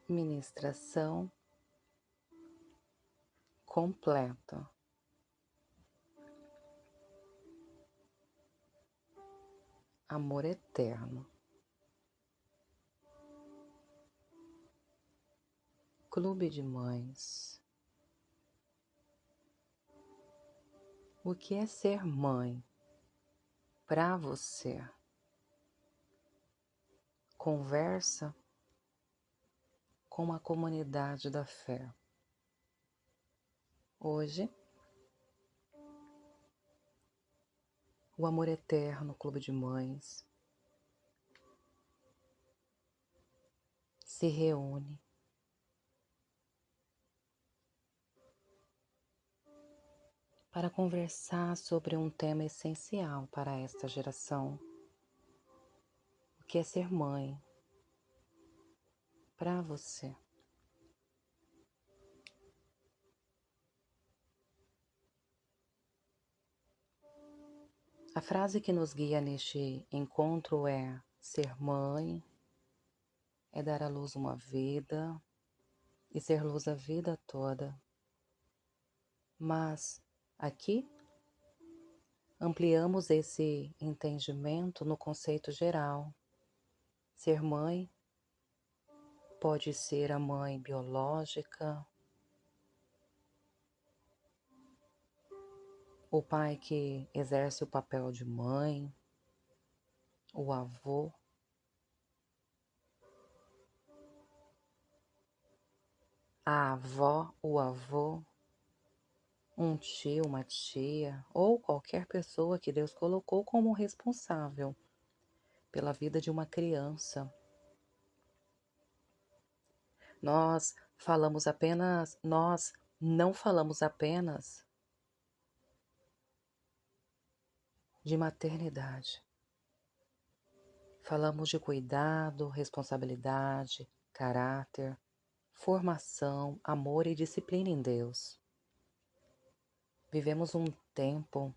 Ministração completa. Amor eterno. Clube de Mães. O que é ser mãe para você? Conversa com a comunidade da fé. Hoje, o Amor Eterno Clube de Mães se reúne para conversar sobre um tema essencial para esta geração. O que é ser mãe para você? A frase que nos guia neste encontro é: ser mãe é dar à luz uma vida e ser luz a vida toda. Mas aqui ampliamos esse entendimento no conceito geral. Ser mãe pode ser a mãe biológica, o pai que exerce o papel de mãe, o avô, a avó, o avô, um tio, uma tia ou qualquer pessoa que Deus colocou como responsável pela vida de uma criança. Nós não falamos apenas de maternidade. Falamos de cuidado, responsabilidade, caráter, formação, amor e disciplina em Deus. Vivemos um tempo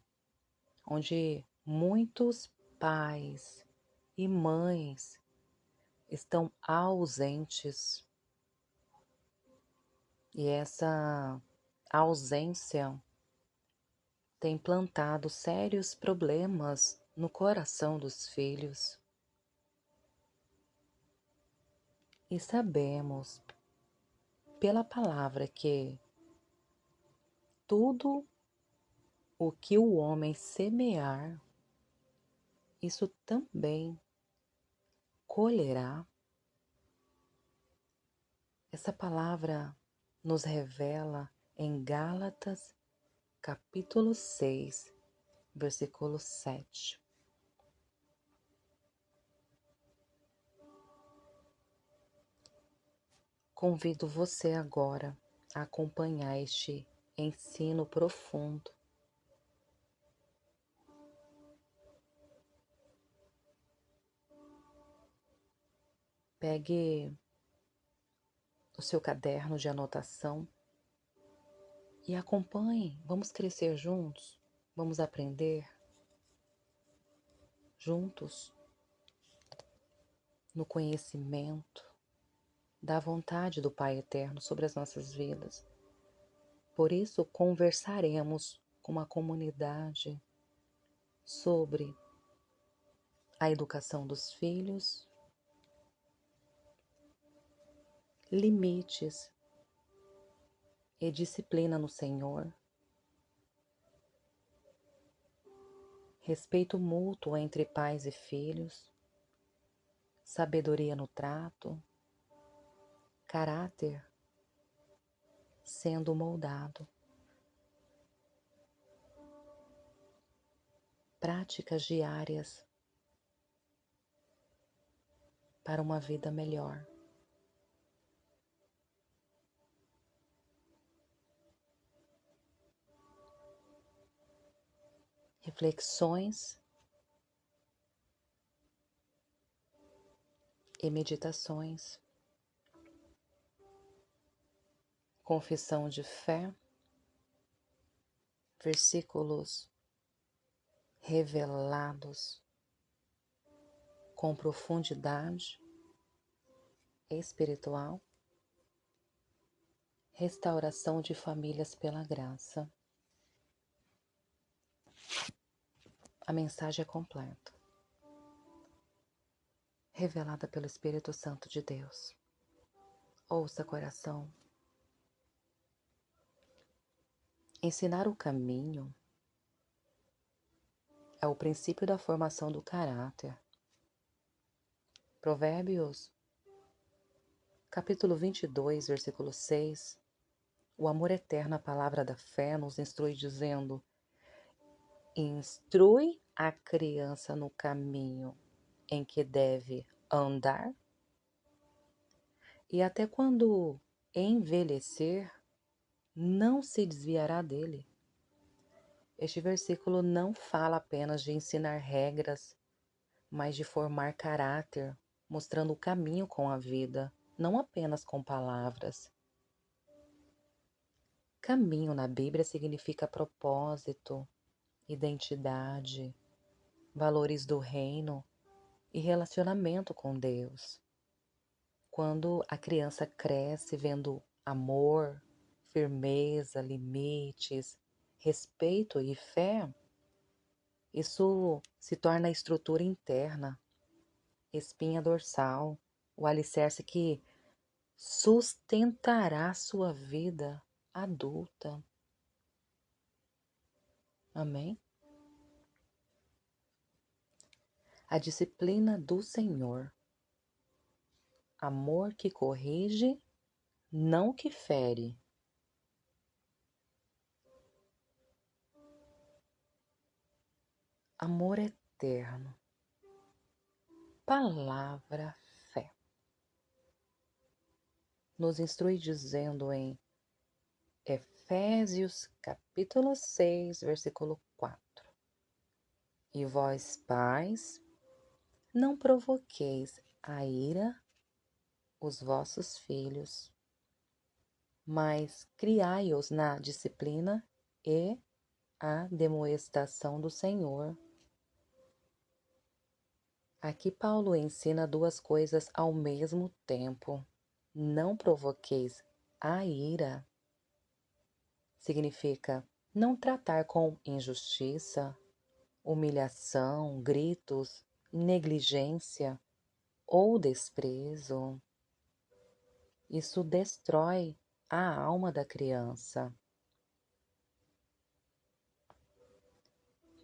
onde muitos pais e mães estão ausentes. E essa ausência tem plantado sérios problemas no coração dos filhos. E sabemos, pela palavra, que tudo o que o homem semear, isso também colherá. Essa palavra nos revela em Gálatas, capítulo 6, versículo 7. Convido você agora a acompanhar este ensino profundo. Pegue o seu caderno de anotação e acompanhe. Vamos crescer juntos, vamos aprender juntos no conhecimento da vontade do Pai Eterno sobre as nossas vidas. Por isso, conversaremos com uma comunidade sobre a educação dos filhos, limites e disciplina no Senhor, respeito mútuo entre pais e filhos, sabedoria no trato, caráter sendo moldado, práticas diárias para uma vida melhor. Reflexões e meditações, confissão de fé, versículos revelados com profundidade espiritual Restauração de famílias pela graça. A mensagem é completa, revelada pelo Espírito Santo de Deus. Ouça, coração. Ensinar o caminho é o princípio da formação do caráter. Provérbios, capítulo 22, versículo 6. O amor eterno, a palavra da fé, nos instrui dizendo: instrui a criança no caminho em que deve andar, e até quando envelhecer, não se desviará dele. Este versículo não fala apenas de ensinar regras, mas de formar caráter, mostrando o caminho com a vida, não apenas com palavras. Caminho na Bíblia significa propósito, identidade, valores do reino e relacionamento com Deus. Quando a criança cresce vendo amor, firmeza, limites, respeito e fé, isso se torna a estrutura interna, espinha dorsal, o alicerce que sustentará sua vida adulta. Amém? A disciplina do Senhor. Amor que corrige, não que fere. Amor eterno. Palavra fé. Nos instrui dizendo em Efésios capítulo 6, versículo 4. E vós, pais, não provoqueis a ira os vossos filhos, mas criai-os na disciplina e a demoestação do Senhor. Aqui Paulo ensina duas coisas ao mesmo tempo. Não provoqueis a ira significa não tratar com injustiça, humilhação, gritos, negligência ou desprezo. Isso destrói a alma da criança.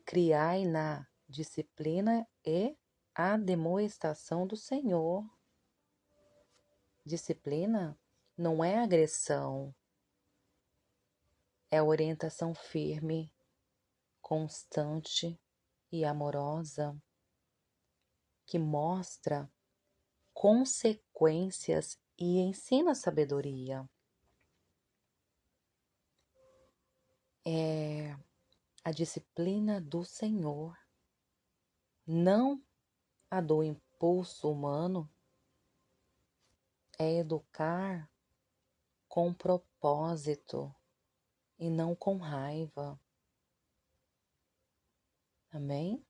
Criai na disciplina e a demoestação do Senhor. Disciplina não é agressão, é orientação firme, constante e amorosa, que mostra consequências e ensina sabedoria. É a disciplina do Senhor, não a do impulso humano, é educar com propósito e não com raiva. Amém?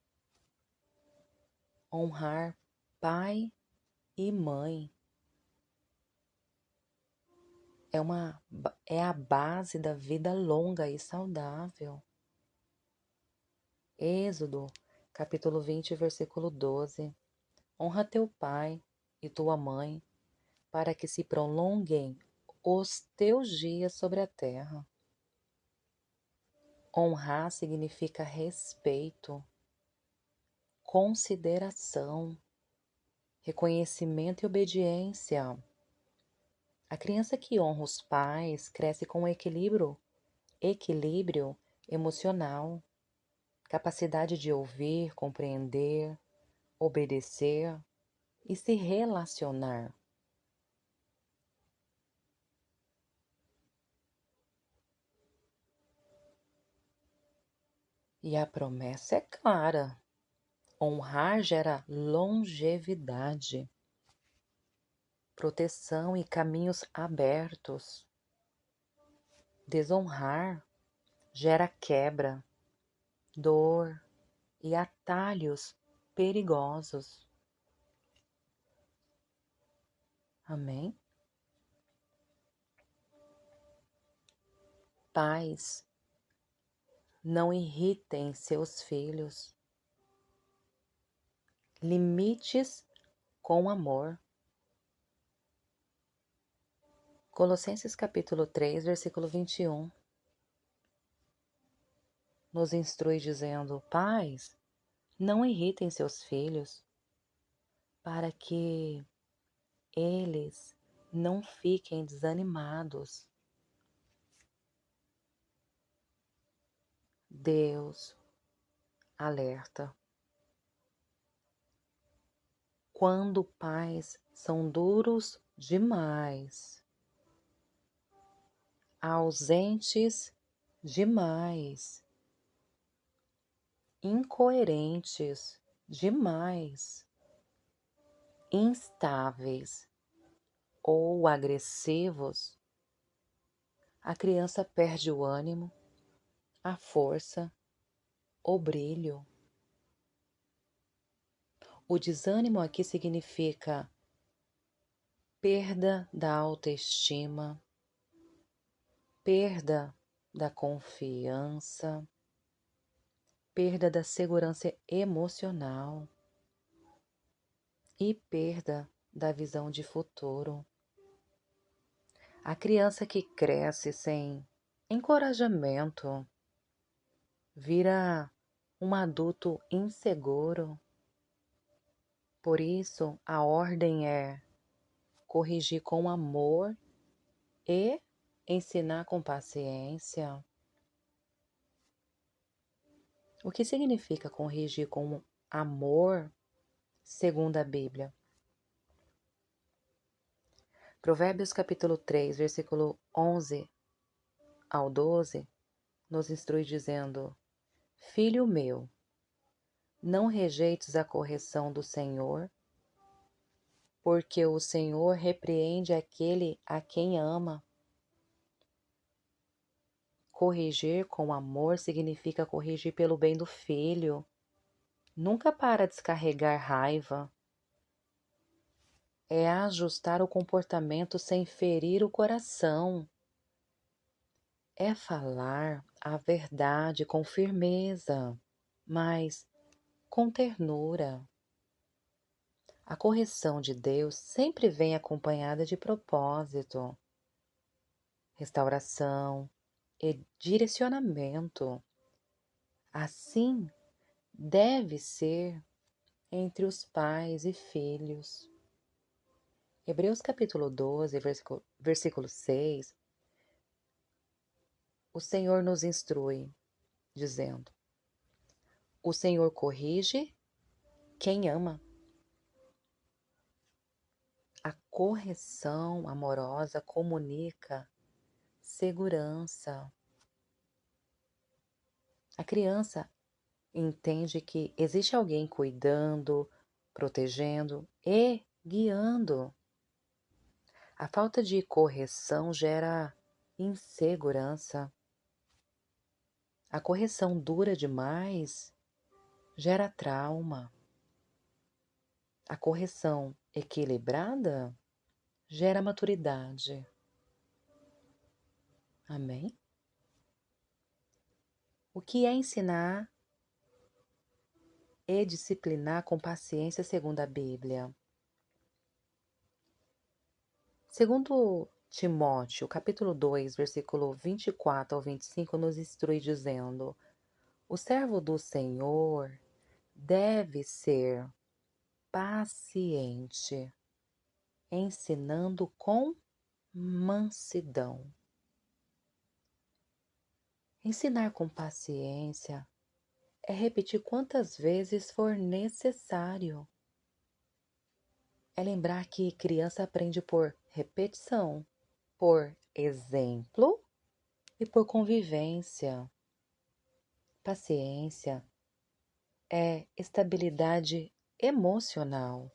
Honrar pai e mãe é a base da vida longa e saudável. Êxodo, capítulo 20, versículo 12. Honra teu pai e tua mãe, para que se prolonguem os teus dias sobre a terra. Honrar significa respeito, consideração, reconhecimento e obediência. A criança que honra os pais cresce com equilíbrio emocional, capacidade de ouvir, compreender, obedecer e se relacionar. E a promessa é clara: honrar gera longevidade, proteção e caminhos abertos. Desonrar gera quebra, dor e atalhos perigosos. Amém? Pais, não irritem seus filhos. Limites com amor. Colossenses capítulo 3, versículo 21. Nos instrui dizendo: pais, não irritem seus filhos, para que eles não fiquem desanimados. Deus alerta. Quando pais são duros demais, ausentes demais, incoerentes demais, instáveis ou agressivos, a criança perde o ânimo, a força, o brilho. O desânimo aqui significa perda da autoestima, perda da confiança, perda da segurança emocional e perda da visão de futuro. A criança que cresce sem encorajamento vira um adulto inseguro. Por isso, a ordem é corrigir com amor e ensinar com paciência. O que significa corrigir com amor, segundo a Bíblia? Provérbios capítulo 3, versículo 11 ao 12, nos instrui dizendo: Filho meu, não rejeites a correção do Senhor, porque o Senhor repreende aquele a quem ama. Corrigir com amor significa corrigir pelo bem do filho, nunca para descarregar raiva. É ajustar o comportamento sem ferir o coração. É falar a verdade com firmeza, mas com ternura. A correção de Deus sempre vem acompanhada de propósito, restauração e direcionamento. Assim deve ser entre os pais e filhos. Hebreus capítulo 12, versículo 6, o Senhor nos instrui, dizendo: O Senhor corrige quem ama. A correção amorosa comunica segurança. A criança entende que existe alguém cuidando, protegendo e guiando. A falta de correção gera insegurança. A correção dura demais gera trauma. A correção equilibrada gera maturidade. Amém? O que é ensinar e disciplinar com paciência segundo a Bíblia? Segundo Timóteo, capítulo 2, versículo 24 ao 25, nos instrui dizendo: O servo do Senhor deve ser paciente, ensinando com mansidão. Ensinar com paciência é repetir quantas vezes for necessário. É lembrar que criança aprende por repetição, por exemplo e por convivência. Paciência é estabilidade emocional.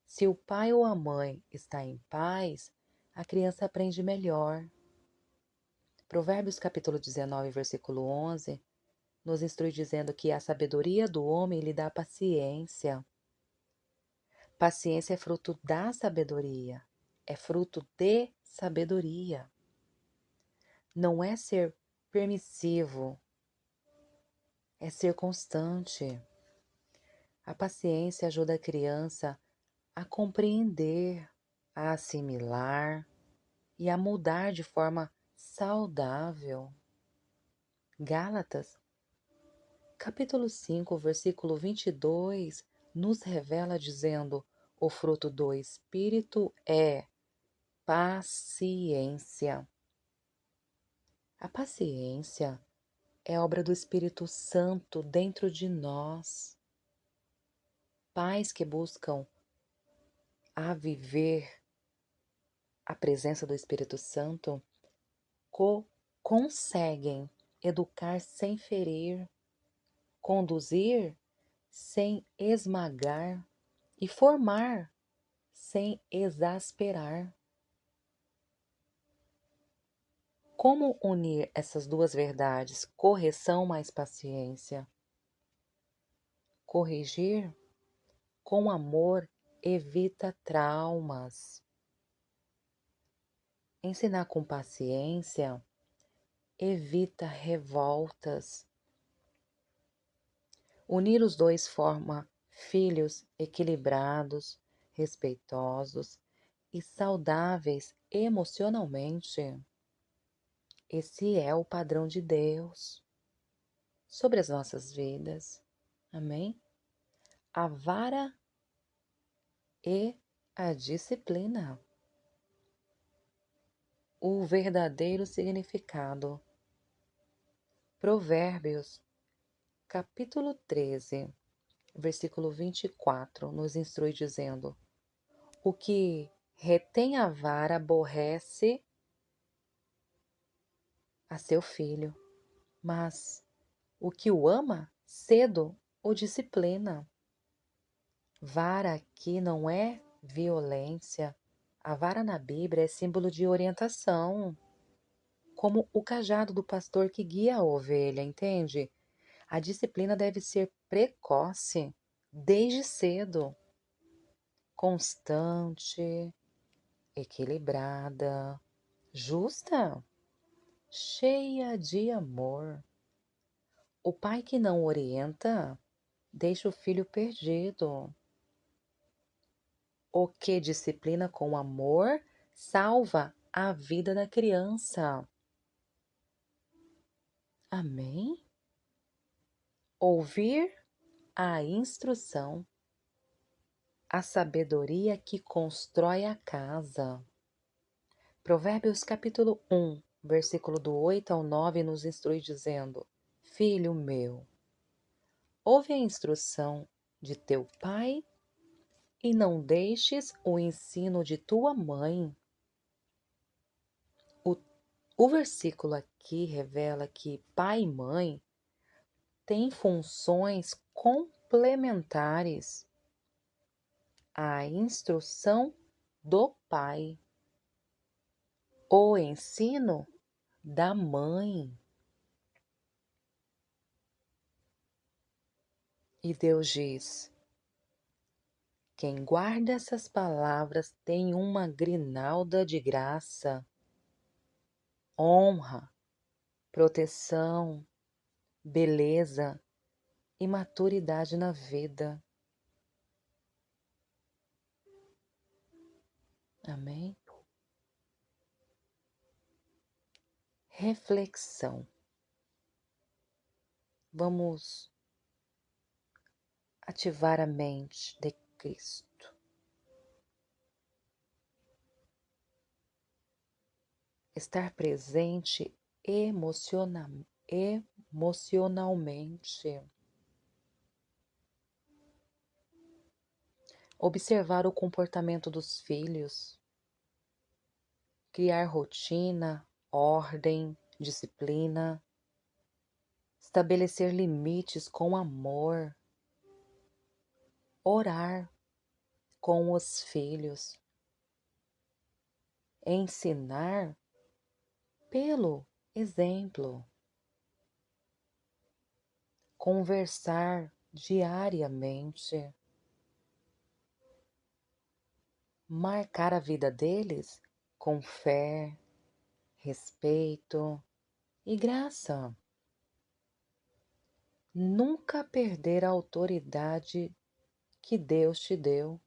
Se o pai ou a mãe está em paz, a criança aprende melhor. Provérbios capítulo 19, versículo 11, nos instrui dizendo que a sabedoria do homem lhe dá paciência. Paciência é fruto da sabedoria, é fruto de sabedoria. não é ser permissivo, é ser constante. A paciência ajuda a criança a compreender, a assimilar e a mudar de forma saudável. Gálatas, capítulo 5, versículo 22, nos revela dizendo: o fruto do Espírito é paciência. A paciência é obra do Espírito Santo dentro de nós. Pais que buscam a viver a presença do Espírito Santo conseguem educar sem ferir, conduzir sem esmagar e formar sem exasperar. Como unir essas duas verdades? Correção mais paciência. Corrigir com amor evita traumas. Ensinar com paciência evita revoltas. Unir os dois forma filhos equilibrados, respeitosos e saudáveis emocionalmente. Esse é o padrão de Deus sobre as nossas vidas. Amém? A vara e a disciplina. O verdadeiro significado. Provérbios, capítulo 13, versículo 24, nos instrui dizendo: o que retém a vara aborrece a seu filho, mas o que o ama, cedo o disciplina. Vara aqui não é violência. A vara na Bíblia é símbolo de orientação, como o cajado do pastor que guia a ovelha, entende? A disciplina deve ser precoce, desde cedo, constante, equilibrada, justa, cheia de amor. O pai que não orienta deixa o filho perdido. O que disciplina com amor salva a vida da criança. Amém? Ouvir a instrução, a sabedoria que constrói a casa. Provérbios capítulo 1, versículo do 8 ao 9 nos instrui dizendo: filho meu, ouve a instrução de teu pai e não deixes o ensino de tua mãe. O versículo aqui revela que pai e mãe têm funções complementares à instrução do pai, o ensino da mãe. E Deus diz: quem guarda essas palavras tem uma grinalda de graça, honra, proteção, beleza e maturidade na vida. Amém? Reflexão. Vamos ativar a mente de Cristo. Estar presente emocionalmente. Observar o comportamento dos filhos. Criar rotina, ordem, disciplina. Estabelecer limites com amor. Orar com os filhos. Ensinar pelo exemplo. Conversar diariamente. Marcar a vida deles com fé, respeito, e graça. Nunca perder a autoridade que Deus te deu.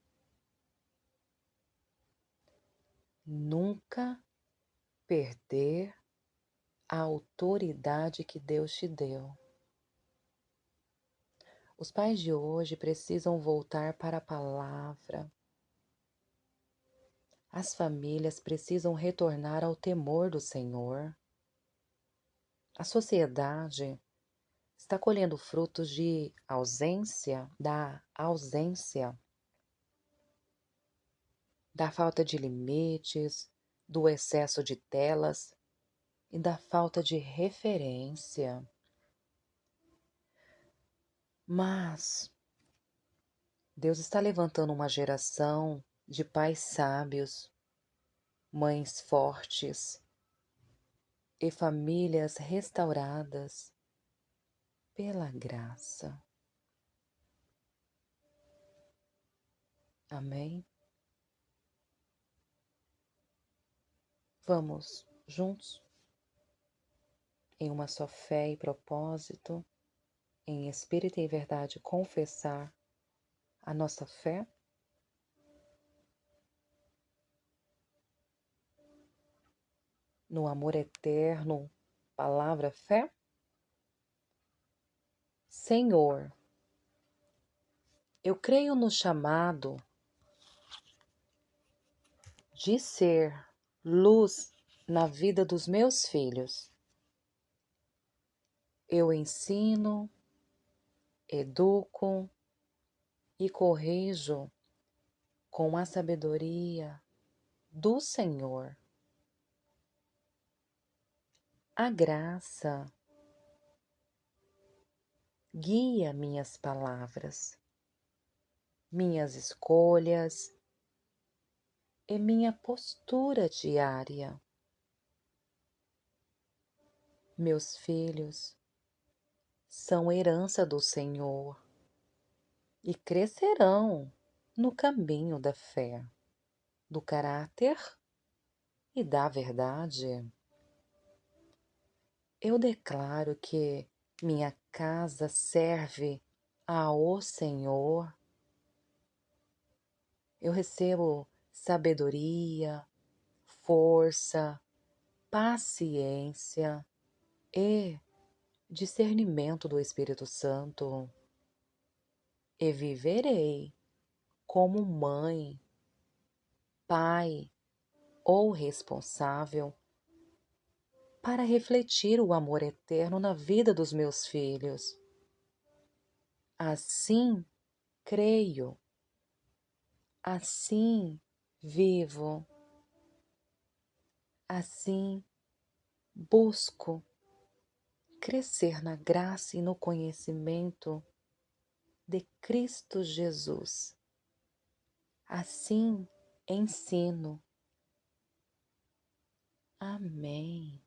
Nunca perder a autoridade que Deus te deu. Os pais de hoje precisam voltar para a palavra. As famílias precisam retornar ao temor do Senhor. A sociedade está colhendo frutos de ausência, da falta de limites, do excesso de telas e da falta de referência. Mas Deus está levantando uma geração de pais sábios, mães fortes e famílias restauradas pela graça. Amém? Vamos juntos, em uma só fé e propósito, em espírito e verdade, confessar a nossa fé? No amor eterno, palavra fé? Senhor, eu creio no chamado de ser luz na vida dos meus filhos. Eu ensino, educo e corrijo com a sabedoria do Senhor. A graça guia minhas palavras, minhas escolhas e minha postura diária. Meus filhos são herança do Senhor e crescerão no caminho da fé, do caráter e da verdade. Eu declaro que minha casa serve ao Senhor. Eu recebo sabedoria, força, paciência e discernimento do Espírito Santo. E viverei como mãe, pai ou responsável para refletir o amor eterno na vida dos meus filhos. Assim creio, assim vivo, assim busco crescer na graça e no conhecimento de Cristo Jesus. Assim ensino. Amém.